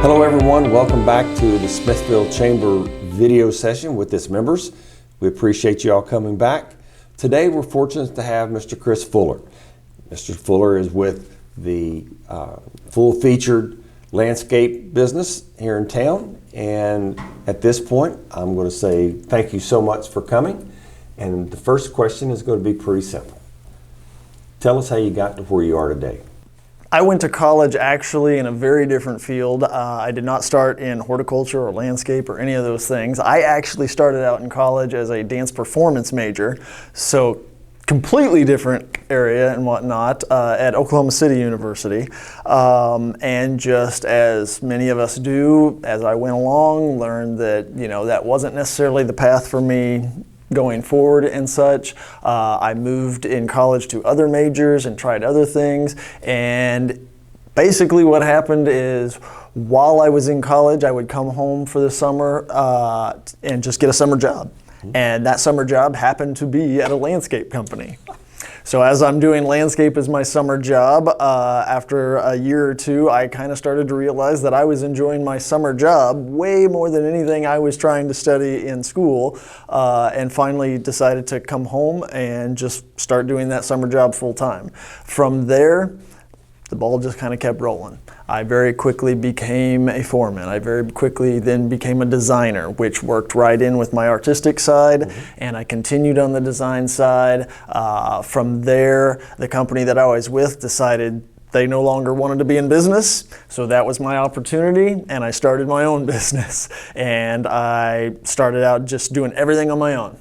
Hello everyone, welcome back to the Smithville Chamber video session with its members. We appreciate you all coming back. Today we're fortunate to have Mr. Chris Fuller. Mr. Fuller is with the full-featured landscape business here in town, and at this point I'm going to say thank you so much for coming. And the first question is going to be pretty simple. Tell us how you got to where you are today. I went to college actually in a very different field. I did not start in horticulture or landscape or any of those things. I actually started out in college as a dance performance major, so completely different area and whatnot, at Oklahoma City University. And just as many of us do, as I went along, learned that, that wasn't necessarily the path for me going forward and such. I moved in college to other majors and tried other things, and basically what happened is while I was in college I would come home for the summer and just get a summer job, and that summer job happened to be at a landscape company. So as I'm doing landscape as my summer job, after a year or two, I kind of started to realize that I was enjoying my summer job way more than anything I was trying to study in school, and finally decided to come home and just start doing that summer job full time. From there, the ball just kind of kept rolling. I very quickly became a foreman. I very quickly then became a designer, which worked right in with my artistic side, and I continued on the design side. From there, the company that I was with decided they no longer wanted to be in business, so that was my opportunity, and I started my own business. And I started out just doing everything on my own,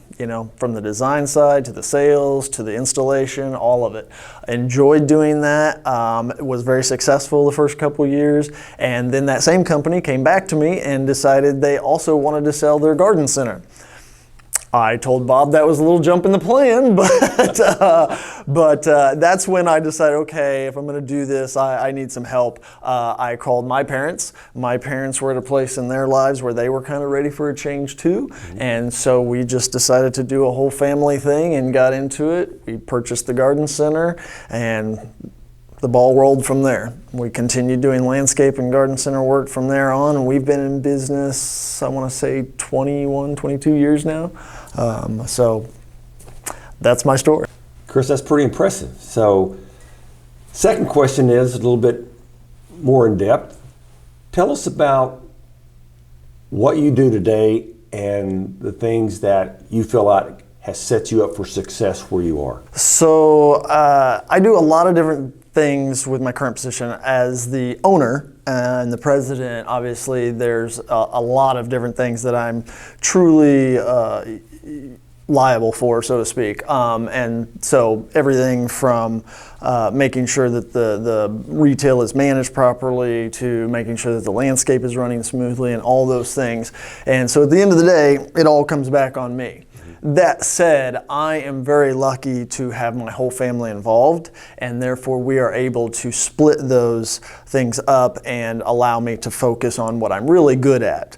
from the design side to the sales to the installation, all of it. Enjoyed doing that. It was very successful the first couple years, and then that same company came back to me and decided they also wanted to sell their garden center. I told Bob that was a little jump in the plan, but that's when I decided, okay, if I'm going to do this, I need some help. I called my parents. My parents were at a place in their lives where they were kind of ready for a change too, and so we just decided to do a whole family thing and got into it. We purchased the garden center, and the ball rolled from there. We continued doing landscape and garden center work from there on, and we've been in business, I want to say 21, 22 years now. So that's my story. Chris, that's pretty impressive. So, second question is a little bit more in depth. Tell us about what you do today and the things that you feel like has set you up for success where you are. So I do a lot of different things with my current position as the owner and the president. Obviously there's a lot of different things that I'm truly liable for, so to speak, and so everything from making sure that the retail is managed properly to making sure that the landscape is running smoothly and all those things. And so at the end of the day, it all comes back on me. That said, I am very lucky to have my whole family involved, and therefore we are able to split those things up and allow me to focus on what I'm really good at.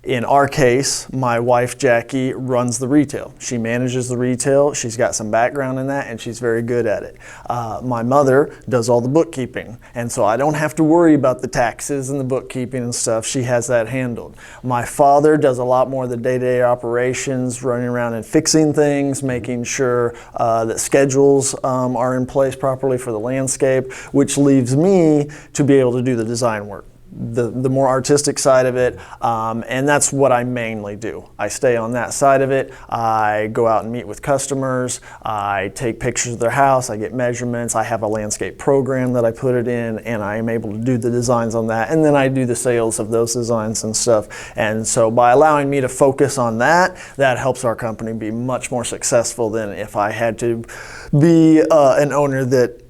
In our case, my wife Jackie runs the retail. She manages the retail. She's got some background in that, and she's very good at it. My mother does all the bookkeeping, and so I don't have to worry about the taxes and the bookkeeping and stuff. She has that handled. My father does a lot more of the day-to-day operations, running around and fixing things, making sure that schedules are in place properly for the landscape, which leaves me to be able to do the design work. The more artistic side of it, and that's what I mainly do. I stay on that side of it. I go out and meet with customers. I take pictures of their house. I get measurements. I have a landscape program that I put it in, and I am able to do the designs on that, and then I do the sales of those designs and stuff. And so by allowing me to focus on that, that helps our company be much more successful than if I had to be an owner that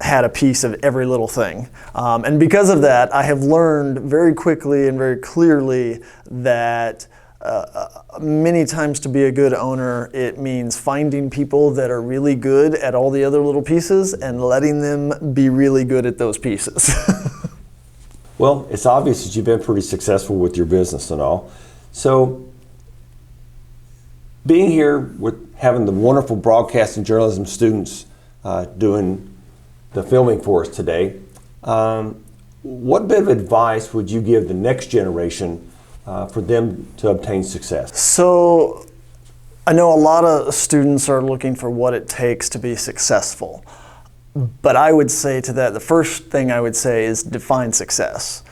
had a piece of every little thing. And because of that, I have learned very quickly and very clearly that many times to be a good owner, it means finding people that are really good at all the other little pieces and letting them be really good at those pieces. Well, it's obvious that you've been pretty successful with your business and all. So, being here with having the wonderful broadcasting journalism students doing the filming for us today, What bit of advice would you give the next generation for them to obtain success? So I know a lot of students are looking for what it takes to be successful. But I would say to that, the first thing I would say is define success.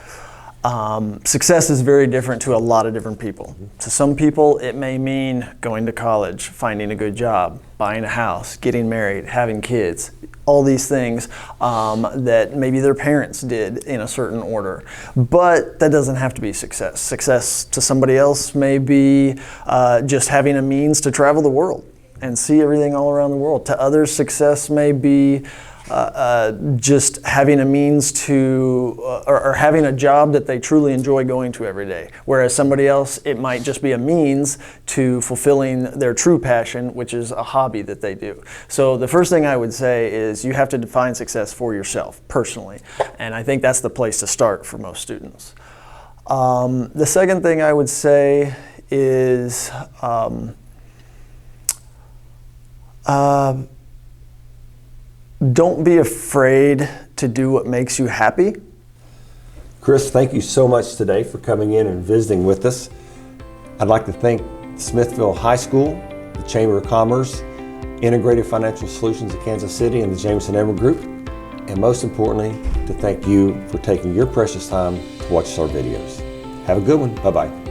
Success is very different to a lot of different people. To some people, it may mean going to college, finding a good job, buying a house, getting married, having kids, all these things that maybe their parents did in a certain order. But that doesn't have to be success. Success to somebody else may be just having a means to travel the world and see everything all around the world. To others, success may be just having a means to, or having a job that they truly enjoy going to every day. Whereas somebody else, it might just be a means to fulfilling their true passion, which is a hobby that they do. So the first thing I would say is you have to define success for yourself, personally. And I think that's the place to start for most students. The second thing I would say is don't be afraid to do what makes you happy. Chris, thank you so much today for coming in and visiting with us. I'd like to thank Smithville High School, the Chamber of Commerce, Integrated Financial Solutions of Kansas City, and the Jamison Edwards Group, and most importantly, to thank you for taking your precious time to watch our videos. Have a good one. Bye-bye.